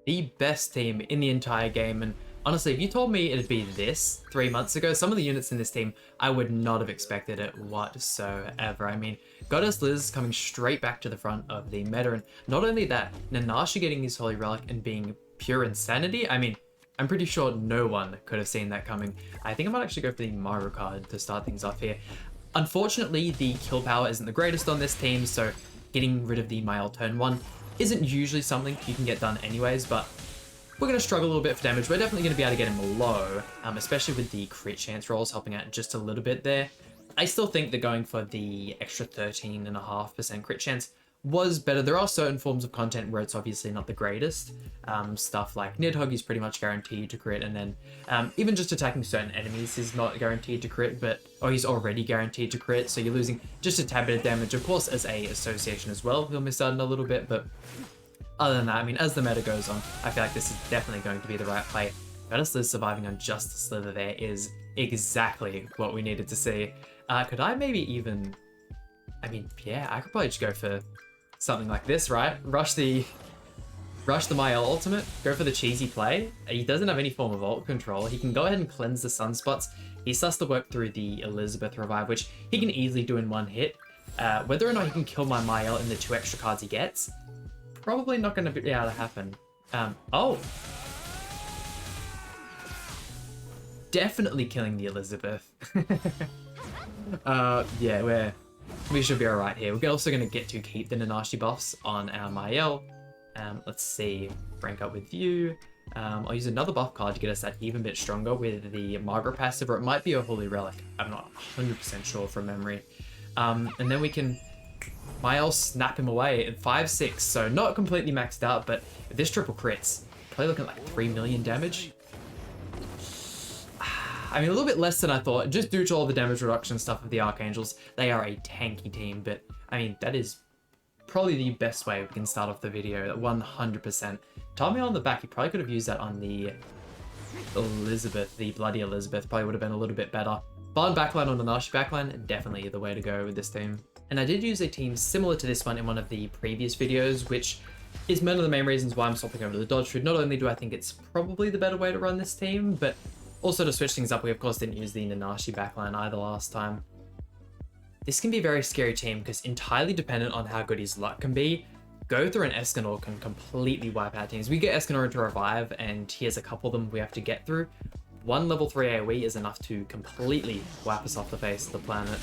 the best team in the entire game. And honestly, if you told me it'd be this 3 months ago, some of the units in this team, I would not have expected it whatsoever. I mean, Goddess Liz coming straight back to the front of the meta. And not only that, Nanashi getting his Holy Relic and being pure insanity. I mean, I'm pretty sure no one could have seen that coming. I think I might actually go for the Mario card to start things off here. Unfortunately, the kill power isn't the greatest on this team, so getting rid of the Mael turn 1 isn't usually something you can get done anyways, but we're going to struggle a little bit for damage. We're definitely going to be able to get him low, especially with the crit chance rolls helping out just a little bit there. I still think that going for the extra 13.5% crit chance was better. There are certain forms of content where it's obviously not the greatest. Stuff like Nidhogg is pretty much guaranteed to crit, and then even just attacking certain enemies is not guaranteed to crit, or he's already guaranteed to crit, so you're losing just a tad bit of damage. Of course, as a association as well, he'll miss out on a little bit, but other than that, I mean, as the meta goes on, I feel like this is definitely going to be the right play. Goddess Liz surviving on just the Slither there is exactly what we needed to see. Could I maybe even... I mean, yeah, I could probably just go for something like this, right? Rush the Mael ultimate, go for the cheesy play. He doesn't have any form of ult control. He can go ahead and cleanse the sunspots. He starts to work through the Elizabeth revive, which he can easily do in one hit. Whether or not he can kill my Mael in the 2 extra cards he gets, probably not going to be able to happen. Oh. Definitely killing the Elizabeth. Yeah, we should be alright here. We're also going to get to keep the Nanashi buffs on our Mael. Let's see, rank up with you. I'll use another buff card to get us that even bit stronger with the Margaret passive, or it might be a Holy Relic. I'm not 100% sure from memory. And then we can Mael snap him away at 5-6, so not completely maxed out, but if this triple crits, probably looking at like 3 million damage. I mean, a little bit less than I thought, just due to all the damage reduction stuff of the Archangels. They are a tanky team, but I mean, that is probably the best way we can start off the video, 100%. Tommy on the back, he probably could have used that on the Elizabeth, the Bloody Elizabeth, probably would have been a little bit better. Barn backline on the Nanashi backline, definitely the way to go with this team. And I did use a team similar to this one in one of the previous videos, which is one of the main reasons why I'm swapping over to the Dodge Food. Not only do I think it's probably the better way to run this team, but also to switch things up, we of course didn't use the Nanashi backline either last time. This can be a very scary team because entirely dependent on how good his luck can be, Gowther and Escanor can completely wipe out teams. We get Escanor into revive, and he has a couple of them we have to get through. One level 3 AoE is enough to completely wipe us off the face of the planet.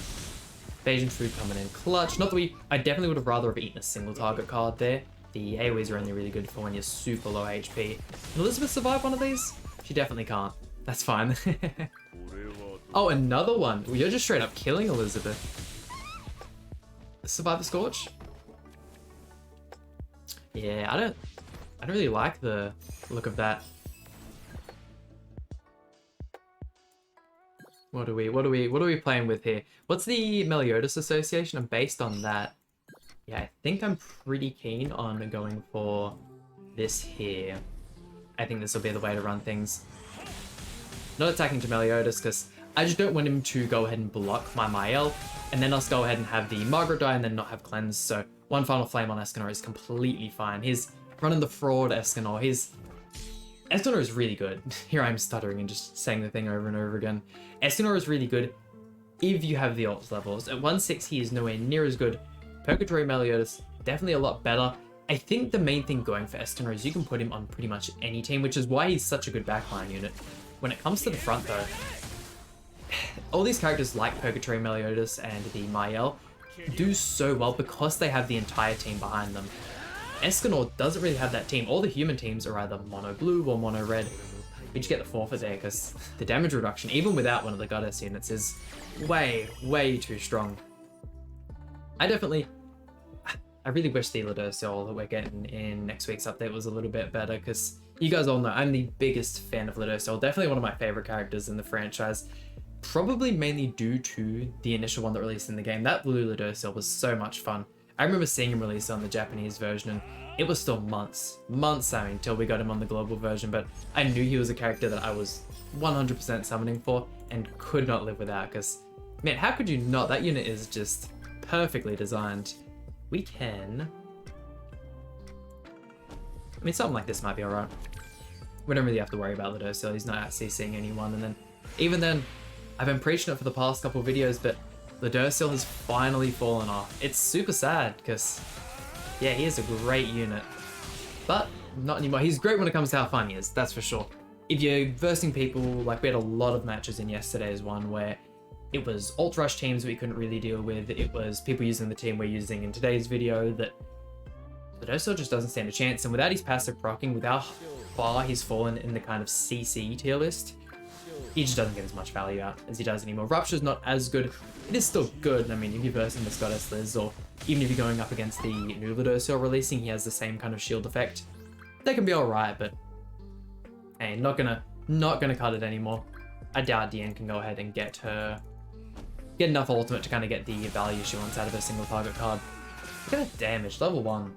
Bayesian Food coming in clutch. Not that I definitely would have rather have eaten a single target card there. The AoEs are only really good for when you're super low HP. Can Elizabeth survive one of these? She definitely can't. That's fine. Oh, another one. Well, you're just straight up killing Elizabeth. Survive the Scorch? Yeah, I don't really like the look of that. What are we playing with here? What's the Meliodas association? And based on that, yeah, I think I'm pretty keen on going for this here. I think this will be the way to run things. Not attacking to Meliodas because I just don't want him to go ahead and block my Mael, and then us go ahead and have the Margaret die and then not have cleanse. So one final flame on Escanor is completely fine. He's running the fraud Escanor. Escanor is really good. Here I'm stuttering and just saying the thing over and over again. Escanor is really good if you have the ult levels. At 1/6, he is nowhere near as good. Purgatory Meliodas, definitely a lot better. I think the main thing going for Escanor is you can put him on pretty much any team, which is why he's such a good backline unit. When it comes to the front though, all these characters like Purgatory Meliodas and the Mael do so well because they have the entire team behind them. Escanor doesn't really have that team. All the human teams are either mono blue or mono red. We just get the forfeit there because the damage reduction, even without one of the Goddess units, is way, way too strong. I really wish the Ludociel that we're getting in next week's update was a little bit better because you guys all know I'm the biggest fan of Ludociel. Definitely one of my favorite characters in the franchise. Probably mainly due to the initial one that released in the game. That blue Ludociel was so much fun. I remember seeing him released on the Japanese version, and it was still months, I mean, till we got him on the global version, but I knew he was a character that I was 100% summoning for and could not live without, because, man, how could you not? That unit is just perfectly designed. We can I mean, something like this might be alright. We don't really have to worry about Ludosel. He's not out CCing anyone. And then, even then, I've been preaching it for the past couple of videos, but Ludosel has finally fallen off. It's super sad because, yeah, he is a great unit. But not anymore. He's great when it comes to how fun he is, that's for sure. If you're versing people, like we had a lot of matches in yesterday's one where it was ult rush teams we couldn't really deal with. It was people using the team we're using in today's video that Ludosel just doesn't stand a chance. And without his passive proccing, with how far he's fallen in the kind of CC tier list, he just doesn't get as much value out as he does anymore. Rupture's not as good. It is still good. I mean, if you're versing the Goddess Liz, or even if you're going up against the new Ludosel releasing, he has the same kind of shield effect. They can be alright, but hey, not gonna cut it anymore. I doubt Diane can go ahead and get enough ultimate to kind of get the value she wants out of a single target card. Look at that damage, level 1.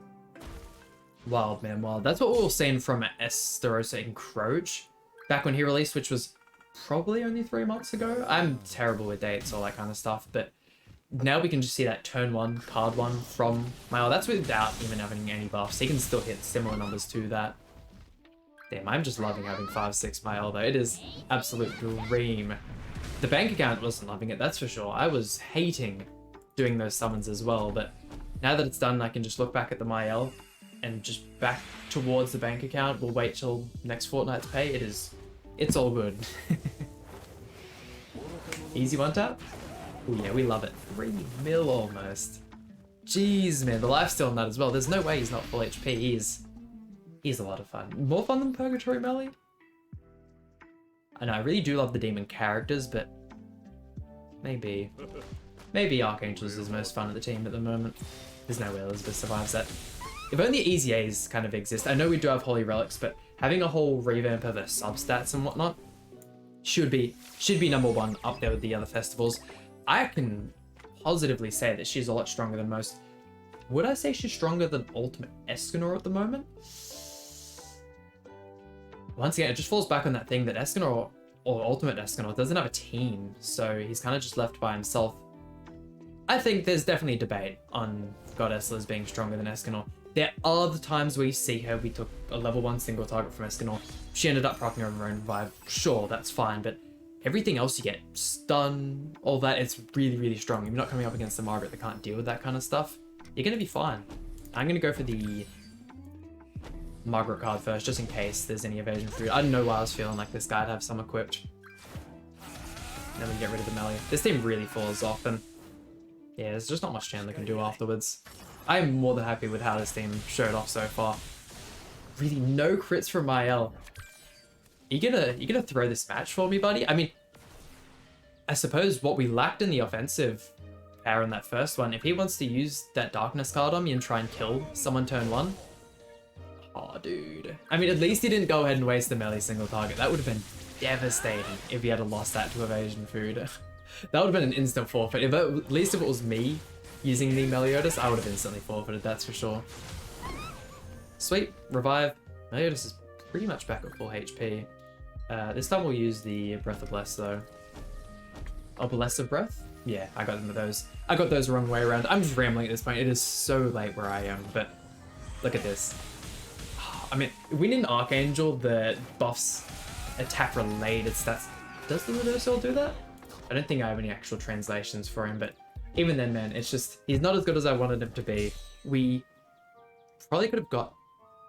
Wild, man, wild. That's what we were seeing from Estarossa Encroach back when he released, which was probably only 3 months ago. I'm terrible with dates, all that kind of stuff, but now we can just see that turn 1, card 1 from Mael. That's without even having any buffs. He can still hit similar numbers to that. Damn, I'm just loving having 5-6 Mael though. It is absolute dream. The bank account wasn't loving it, that's for sure. I was hating doing those summons as well, but now that it's done, I can just look back at the Mael and just back towards the bank account. We'll wait till next fortnight's pay. It's all good. Easy one tap. Oh yeah, we love it. 3 mil almost. Jeez, man, the lifesteal on that as well. There's no way he's not full HP. He's a lot of fun. More fun than Purgatory Melee? I know, I really do love the demon characters, but maybe Archangel's is most fun at the team at the moment. There's no way Elizabeth survives that. If only Easy A's kind of exist. I know we do have Holy Relics, but having a whole revamp of her substats and whatnot should be number 1 up there with the other festivals. I can positively say that she's a lot stronger than most. Would I say she's stronger than Ultimate Escanor at the moment? Once again, it just falls back on that thing that Escanor, or Ultimate Escanor, doesn't have a team, so he's kind of just left by himself. I think there's definitely a debate on Goddess Liz being stronger than Escanor. There are the times we see her, we took a level 1 single target from Escanor. She ended up proccing her own revive. Sure, that's fine, but everything else you get, stun, all that, it's really, really strong. If you're not coming up against the Margaret that can't deal with that kind of stuff, you're going to be fine. I'm going to go for the Margaret card first, just in case there's any evasion food. I don't know why I was feeling like this guy'd have some equipped. Then we get rid of the melee. This team really falls off, and yeah, there's just not much Chandler can do afterwards. I'm more than happy with how this team showed off so far. Really, no crits from Mael. You gonna throw this match for me, buddy? I mean, I suppose what we lacked in the offensive power in that first one, if he wants to use that Darkness card on me and try and kill someone turn 1, oh, dude. I mean, at least he didn't go ahead and waste the melee single target. That would have been devastating if he had lost that to evasion food. That would have been an instant forfeit. At least if it was me using the Meliodas, I would have instantly forfeited, that's for sure. Sweet, revive. Meliodas is pretty much back at full HP. This time we'll use the Breath of Bless though. Oh, Bless of Breath? Yeah, I got into those. I got those the wrong way around. I'm just rambling at this point. It is so late where I am, but look at this. I mean, we need an Archangel that buffs attack related stats. Does the Ludosel do that? I don't think I have any actual translations for him, but even then, man, it's just, he's not as good as I wanted him to be. We probably could have got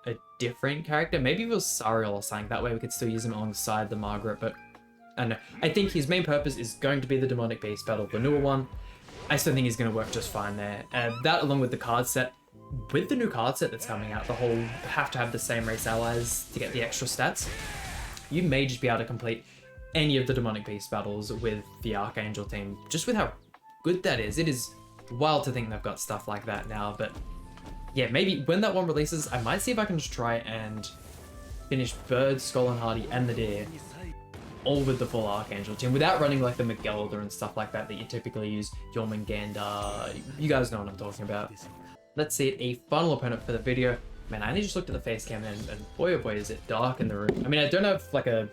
a different character. Maybe if it was Sariel or something. That way we could still use him alongside the Margaret, but I don't know. I think his main purpose is going to be the Demonic Beast battle, the newer one. I still think he's going to work just fine there. That along with the card set. With the new card set that's coming out, the whole have to have the same race allies to get the extra stats, you may just be able to complete any of the Demonic Beast battles with the Archangel team, just with how good that is. It is wild to think they've got stuff like that now, but yeah, maybe when that one releases, I might see if I can just try and finish Bird, Skull and Hardy, and the Deer, all with the full Archangel team, without running like the Miguelda and stuff like that you typically use, Jormungandr. You guys know what I'm talking about. Let's see a final opponent for the video. Man, I only just looked at the face cam and boy oh boy is it dark in the room. I mean, I don't have like a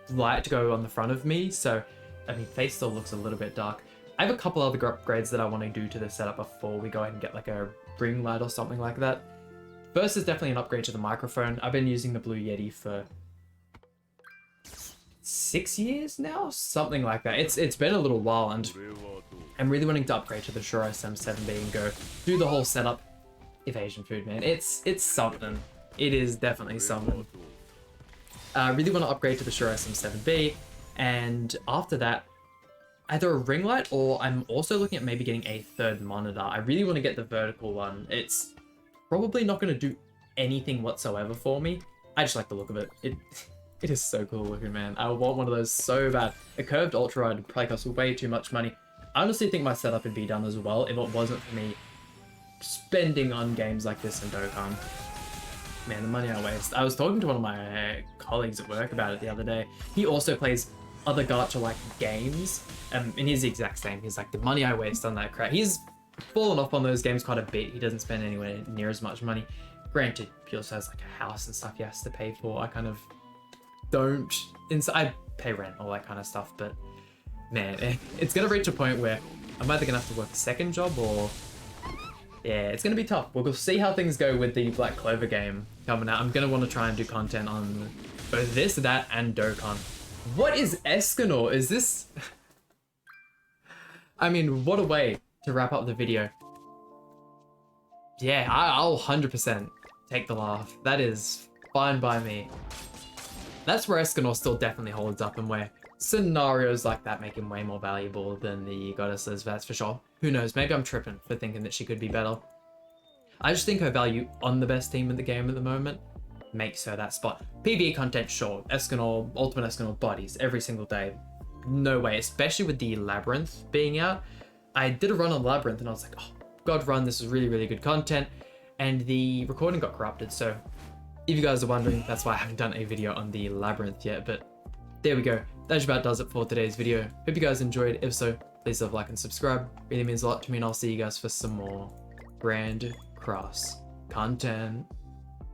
light to go on the front of me, so I mean, face still looks a little bit dark. I have a couple other upgrades that I want to do to the setup before we go ahead and get like a ring light or something like that. First is definitely an upgrade to the microphone. I've been using the Blue Yeti for 6 years now, something like that. It's been a little while, and I'm really wanting to upgrade to the Shure SM7B and go do the whole setup. If Asian food, man, it's something. It is definitely something. I really want to upgrade to the Shure SM7B, and after that, either a ring light, or I'm also looking at maybe getting a third monitor. I really want to get the vertical one. It's probably not going to do anything whatsoever for me. I just like the look of it. It is so cool looking, man. I want one of those so bad. A curved ultra would probably cost way too much money. I honestly think my setup would be done as well if it wasn't for me spending on games like this in Dokkan. Man, the money I waste. I was talking to one of my colleagues at work about it the other day. He also plays other gacha-like games, and he's the exact same. He's like, the money I waste on that crap. He's fallen off on those games quite a bit. He doesn't spend anywhere near as much money. Granted, he also has like a house and stuff he has to pay for. I kind of don't. I pay rent, all that kind of stuff, but man, it's gonna reach a point where I'm either gonna have to work a second job or yeah, it's gonna be tough. We'll see how things go with the Black Clover game coming out. I'm gonna want to try and do content on both this, that, and Dokkan. What is Escanor? Is this? I mean, what a way to wrap up the video. Yeah, I'll 100% take the laugh. That is fine by me. That's where Escanor still definitely holds up, and where scenarios like that make him way more valuable than the goddesses, that's for sure. Who knows, maybe I'm tripping for thinking that she could be better. I just think her value on the best team in the game at the moment makes her that spot. PvE content, sure. Escanor, Ultimate Escanor bodies every single day. No way, especially with the Labyrinth being out. I did a run on Labyrinth and I was like, oh, God run, this is really, really good content. And the recording got corrupted, so if you guys are wondering, that's why I haven't done a video on the Labyrinth yet, but there we go. That just about does it for today's video. Hope you guys enjoyed. If so, please leave a like and subscribe. Really means a lot to me, and I'll see you guys for some more Grand Cross content.